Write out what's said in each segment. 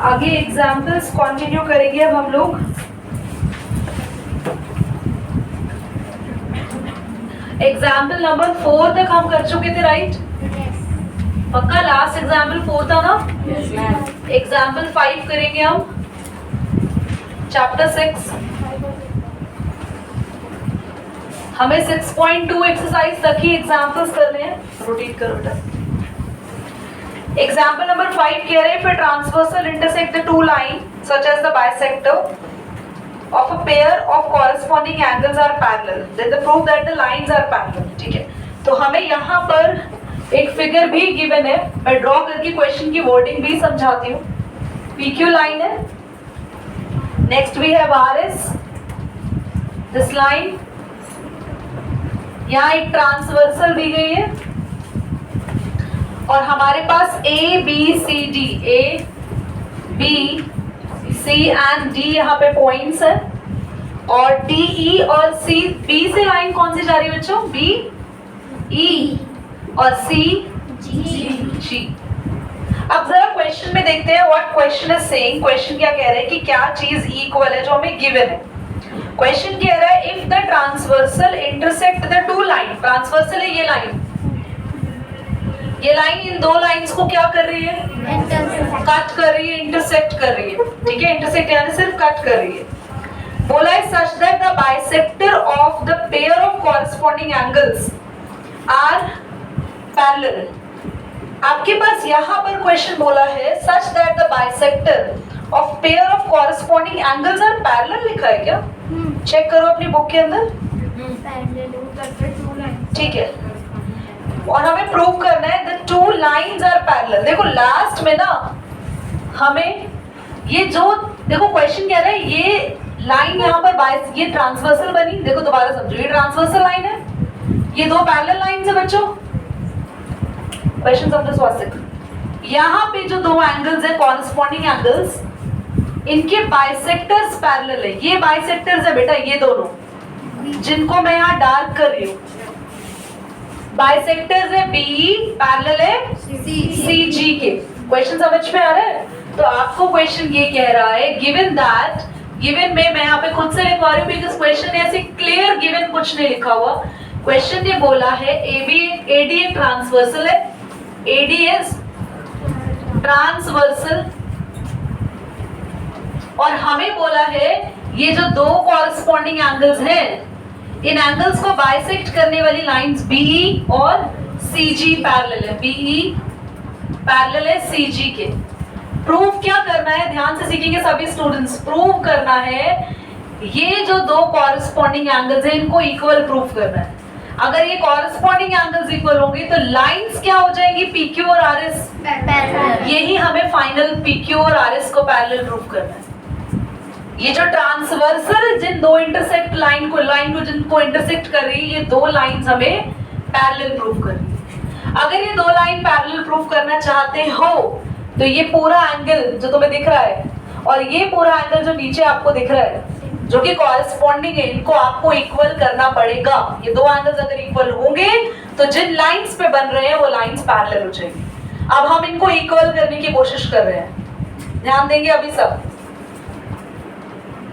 आगे examples continue करेंगे अब हम लोग। एग्जाम्पल नंबर 4 तक हम कर चुके थे, राइट? पक्का लास्ट एग्जाम्पल 4 था ना? एग्जाम्पल 5 करेंगे हम, चैप्टर 6। हमें 6.2 एक्सरसाइज तक ही एग्जाम्पल्स करने हैं। रोटेट करो बेटा। एग्जाम्पल नंबर 5 कह रहे हैं, if a transversal intersect the two lines such as the bisector of a pair of corresponding angles are parallel, then the proof that the lines are parallel। ठीक है, तो हमें यहाँ पर एक फिगर भी गिवन है, मैं ड्रॉ करके क्वेश्चन की वर्डिंग भी समझाती हूँ। PQ लाइन है, next we have RS, this line, यहाँ एक ट्रांसवर्सल दी गई है और हमारे पास ABCD एंड D यहाँ पे पॉइंट्स है और DE और C, B से लाइन कौन सी जा रही है बच्चों? BE और CG। अब जरा क्वेश्चन में देखते हैं what question is saying. Question क्या कह रहे हैं कि क्या चीज इक्वल है जो हमें गिवन है। क्वेश्चन कह रहा है if the transversal intersect the two line, transversal है ये लाइन इन दो लाइंस को क्या कर रही है? कट कर रही है, इंटरसेक्ट कर रही है। ठीक है, इंटरसेक्ट यानी सिर्फ कट कर रही है। बोला है such that the bisector of the pair of corresponding angles are parallel. आपके पास यहाँ पर क्वेश्चन बोला है such that the bisector of pair of corresponding angles are parallel लिखा है क्या? चेक करो अपनी बुक के अंदर। ठीक है, और हमें प्रूव करना है the two lines are parallel. देखो लास्ट में ना हमें ये जो देखो क्वेश्चन कह रहा है ये लाइन यहाँ पर ये ट्रांसवर्सल बनी। देखो दोबारा समझो, ये ट्रांसवर्सल लाइन है, ये दो पैरेलल लाइंस है बच्चों। क्वेश्चन समझो स्वास्थ्य, यहाँ पे जो दो एंगल्स है कॉरस्पॉन्डिंग एंगल्स, इनके बाइसेक्टर्स पैरेलल है। ये बाइसेक्टर्स है बेटा, ये दोनों जिनको मैं यहाँ डार्क कर रही हूँ, बाइसेक्टर्स है BE, पैरेलल है CG के। क्वेश्चन समझ में आ रहा है? तो आपको क्वेश्चन ये कह रहा है गिवन दैट, गिवन में मैं यहाँ पे खुद से लिखवा रही हूँ बिकॉज़ क्वेश्चन ऐसे क्लियर गिवन कुछ नहीं लिखा हुआ। क्वेश्चन ये बोला है AD एक ट्रांसवर्सल है, AD इज ट्रांसवर्सल, और हमें बोला है ये जो दो कॉरस्पॉन्डिंग एंगल्स हैं, इन एंगल्स को बाइसेक्ट करने वाली लाइंस BE और CG पैरेलल है। BE पैरेलल है CG के। प्रूफ क्या करना है, ध्यान से सीखेंगे सभी स्टूडेंट्स। प्रूव करना है ये जो दो कॉरस्पॉन्डिंग एंगल्स हैं इनको इक्वल प्रूफ करना है। अगर ये कॉरस्पॉन्डिंग एंगल्स इक्वल होंगे तो लाइंस क्या हो जाएंगी? PQ और RS पैरेलल। यही हमें फाइनल PQ और RS को पैरेलल प्रूफ करना है। ये जो ट्रांसवर्सल जिन दो इंटरसेक्ट लाइन को जिनको इंटरसेक्ट कर रही है, ये दो लाइंस हमें पैरेलल प्रूफ कर रही है। अगर ये दो लाइन पैरेलल प्रूफ करना चाहते हो तो ये पूरा एंगल जो तुम्हें दिख रहा है और ये पूरा एंगल जो नीचे आपको दिख रहा है जो कि कॉरस्पॉन्डिंग है, इनको आपको इक्वल करना पड़ेगा। ये दो एंगल्स अगर इक्वल होंगे तो जिन लाइंस पे बन रहे हैं वो लाइंस पैरेलल हो जाएंगी। अब हम इनको इक्वल करने की कोशिश कर रहे हैं, ध्यान देंगे अभी सब।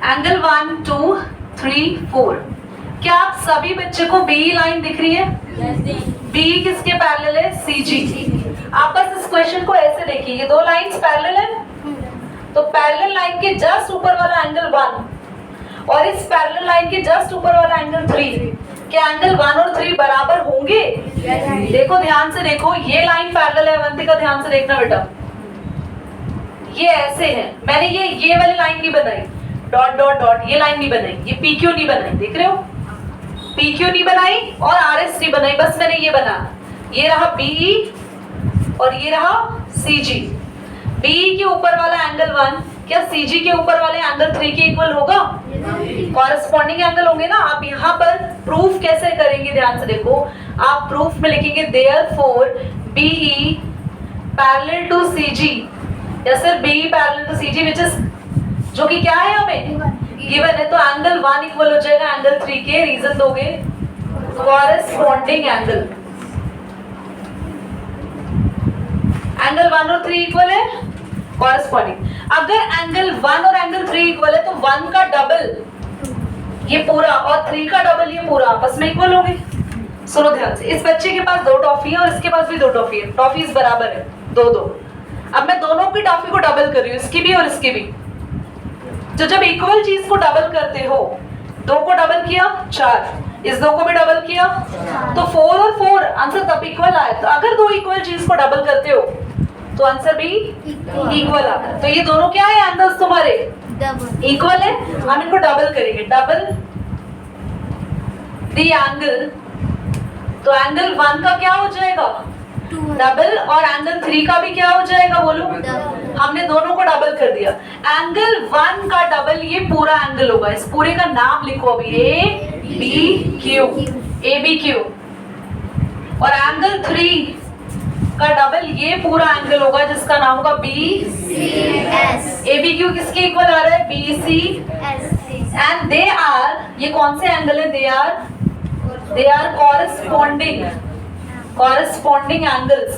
एंगल 1 2 3 4, क्या आप सभी बच्चे को BE लाइन दिख रही है? BE किसके पैरेलल है? CG। आप बस इस क्वेश्चन को ऐसे देखिए, ये दो लाइंस पैरेलल है तो पैरेलल लाइन के जस्ट ऊपर वाला एंगल 1 और इस पैरेलल लाइन के जस्ट ऊपर वाला एंगल 3, क्या एंगल 1 और 3 बराबर होंगे? देखो ध्यान से देखो, ये लाइन पैरेलल है अवंतिका, ध्यान से देखना बेटा। ये ऐसे है, मैंने ये वाली लाइन नहीं बनाई, डॉट डॉट डॉट, ये लाइन नहीं बनाई, ये PQ नहीं बनाई, देख रहे हो? PQ नहीं बनाई और RS नहीं बनाई, बस मैंने ये बनाना। ये रहा BE और ये रहा CG। BE के ऊपर वाला एंगल 1 क्या CG के ऊपर वाले एंगल 3 के इक्वल होगा? कॉरस्पॉन्डिंग एंगल होंगे ना। आप यहाँ पर प्रूफ कैसे करेंगे, ध्यान से देखो। आप प्रूफ में लिखेंगे therefore BE parallel to CG या सिर्फ BE parallel to CG which is, जो कि क्या है हमें गिवन है। तो एंगल 1 इक्वल हो जाएगा एंगल 3 के। रीजन दोगे? कॉरस्पॉन्डिंग एंगल, एंगल 1 और 3 इक्वल है कॉरस्पॉन्डिंग। अगर एंगल 1 और एंगल 3 इक्वल है तो 1 का डबल ये पूरा और 3 का डबल ये पूरा आपस में इक्वल होंगे। सुनो ध्यान से, इस बच्चे के पास 2 टॉफी है और इसके पास भी 2 टॉफी है, टॉफीज बराबर है 2-2। अब मैं दोनों की टॉफी को डबल कर रही हूँ, इसकी भी और इसकी भी। तो जब इक्वल चीज को डबल करते हो, 2 को डबल किया 4, इस 2 को भी डबल किया तो 4 और 4 आंसर तब इक्वल आए। तो अगर 2 इक्वल चीज को डबल करते हो तो आंसर भी इक्वल आता है। तो ये दोनों क्या है एंगल्स तुम्हारे इक्वल है, हम इनको डबल करेंगे। डबल द एंगल, तो एंगल 1 का क्या हो जाएगा डबल और एंगल 3 का भी क्या हो जाएगा बोलो, हमने दोनों को डबल कर दिया। एंगल 1 का डबल ये पूरा एंगल होगा, इस पूरे का नाम लिखो अभी ABQ। और एंगल 3 का डबल ये पूरा एंगल होगा जिसका नाम होगा BCS। ABQ किसके इक्वल आ रहा है BCS। एंड दे आर, ये कौन से एंगल है, they are corresponding angles।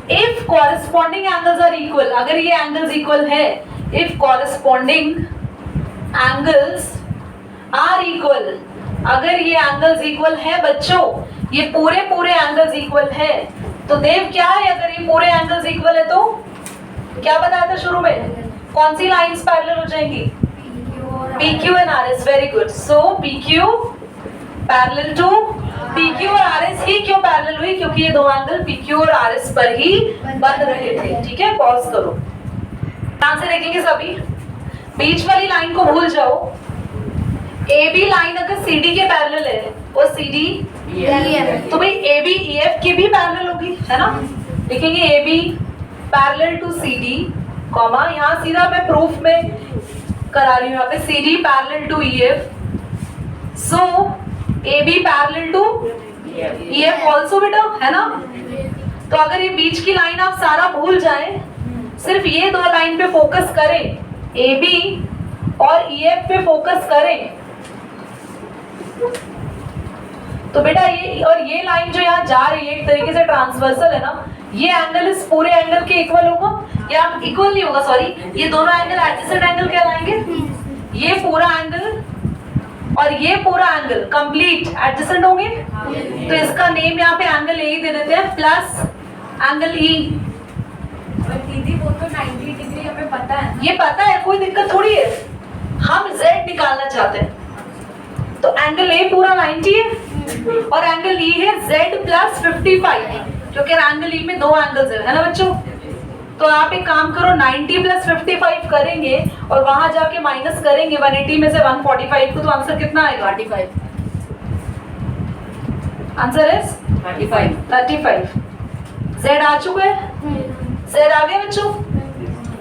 if corresponding angles are equal, अगर ये angles equal है, if corresponding angles are equal, अगर ये angles equal है बच्चों, ये पूरे angles equal है, तो देव क्या है, अगर ये पूरे angles equal है तो क्या बताया था शुरू में, कौन सी लाइंस पैरेलल हो जाएंगी, PQ and RS। Very good. So PQ parallel to PQ और RS ही क्यों पैरेलल हुई, क्योंकि ये 2 एंगल PQ और RS पर ही बन रहे थे। ठीक है, पॉज करो, ध्यान से देखेंगे सभी। बीच वाली लाइन को भूल जाओ। AB लाइन अगर CD के पैरेलल है वो CD तो भाई AB EF की भी पैरेलल होगी, है ना। लिखेंगे AB parallel to CD, comma, यहाँ सीधा मैं प्रूफ में करा रही हूँ, यहाँ पे CD parallel to EF। So AB parallel to EF also बेटा, है ना। तो अगर ये बीच की लाइन आप सारा भूल जाएं, सिर्फ ये 2 लाइन पे फोकस करें, AB और EF पे फोकस करें, तो बेटा ये और ये लाइन जो यहाँ जा रही है एक तरीके से ट्रांसवर्सल है ना, ये एंगल इस पूरे एंगल के इक्वल होगा, या इक्वल नहीं होगा सॉरी, ये दोनों एंगल एडजेसेंट एंगल कहलाएंगे। ये पूरा एंगल और ये पूरा एंगल कंप्लीट एडजेसेंट होंगे, तो इसका नेम यहाँ पे एंगल ए ही दे देते हैं, प्लस एंगल ई। दीदी वो तो 90 डिग्री हमें पता है, ये पता है, कोई दिक्कत थोड़ी है, हम z निकालना चाहते हैं, तो एंगल ए पूरा 90 है और एंगल ई है z प्लस 55, क्योंकि एंगल ई में 2 एंगल्स है ना बच्चों। तो आप एक काम करो, 90 प्लस 55 करेंगे और वहां जाके माइनस करेंगे 180 में से 145 को, तो आंसर कितना आएगा 35। Answer is 35। z आ चुका है, z आ गया बच्चों,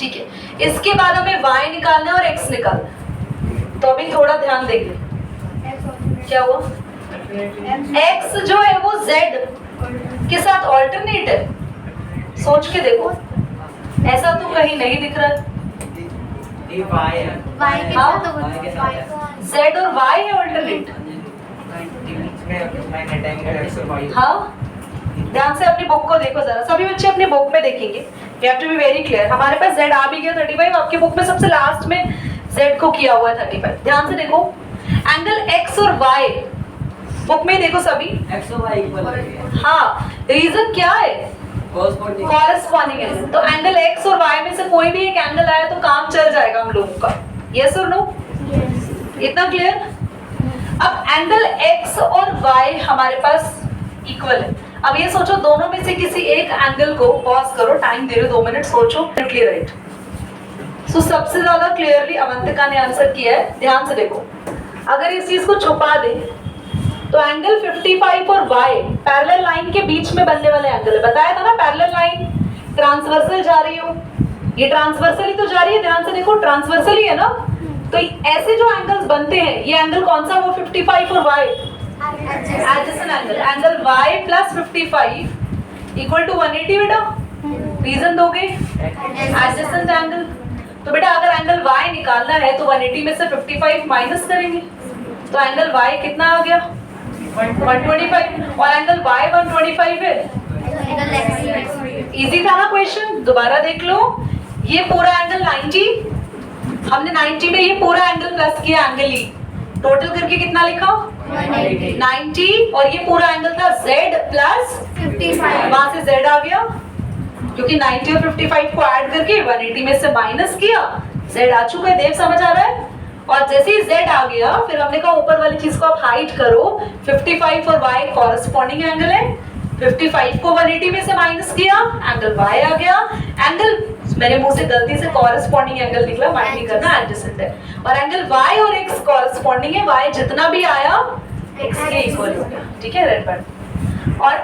ठीक है। इसके बाद हमें y निकालना है और x निकालना है, तो अभी थोड़ा ध्यान देंगे। क्या हुआ, x जो है वो z के साथ ऑल्टरनेट है, सोच के देखो, ऐसा तो कहीं नहीं दिख रहा है। हाँ, z और y है ऑल्टरनेट। हाँ, ध्यान से अपनी बुक को देखो जरा, सभी बच्चे अपनी बुक में देखेंगे, you have to be very clear। हमारे पास z आ भी गया 35, आपकी बुक में सबसे लास्ट में z को किया हुआ है 35। ध्यान से देखो, एंगल x और y बुक में देखो सभी, x और y इक्वल है। हाँ, रीजन क्या है, कॉरेस्पॉन्डिंग है। तो एंगल x और y में से कोई भी एक एंगल आया तो काम चल जाएगा हम लोगों का, यस और नो, इतना क्लियर। अब एंगल x और y हमारे पास इक्वल है। अब ये सोचो, दोनों में से किसी एक एंगल को, पॉज करो, टाइम दे रहे हो 2 मिनट, सोचो, क्लियर राइट। सो सबसे ज्यादा क्लियरली अवंतिका ने आंसर किया है, ध्यान से देखो। अगर इस चीज को छुपा दे तो एंगल 55 और y पैरेलल लाइन के बीच में बनने वाले एंगल है, बताया था ना, पैरेलल लाइन ट्रांसवर्सल जा रही हो, ये ट्रांसवर्सल ही तो जा रही है, ध्यान से देखो, ट्रांसवर्सल ही है ना। तो ऐसे जो एंगल्स बनते हैं, ये एंगल कौन सा, वो 55 और y adjacent angle, angle y plus 55 equal to 180 बेटा, रीजन दोगे, एडजेसेंट एंगल। तो बेटा अगर एंगल y निकालना है तो 180 में से 55 माइनस करेंगे, तो एंगल y कितना आ गया 125, और एंगल y 125 है। इजी था ना क्वेश्चन, दोबारा देख लो, ये पूरा एंगल 90, हमने 90 में ये पूरा एंगल प्लस किया एंगल ई, टोटल करके कितना लिखा 90, और ये पूरा एंगल था Z प्लस 55 वहां से Z आ गया क्योंकि 90 और 55 को ऐड करके 180 में से माइनस किया, Z आ चुका है। देव समझ आ रहा है? और जैसे ही Z आ गया फिर हमने कहा ऊपर वाली चीज को आप हाइड करो, 55 और Y कॉरेस्पॉन्डिंग एंगल है, 55 को 180 में से माइनस किया, एंगल Y आ गया। एंगल मेरे मुंह से गलती से कॉरेस्पॉन्डिंग एंगल निकला, माइंड नहीं करना, एडजेसेंट है। और एंगल Y और X कॉरेस्पॉन्डिंग है, Y जितना भी आया X के इक्वल हो गया। ठीक है, रेड बटन।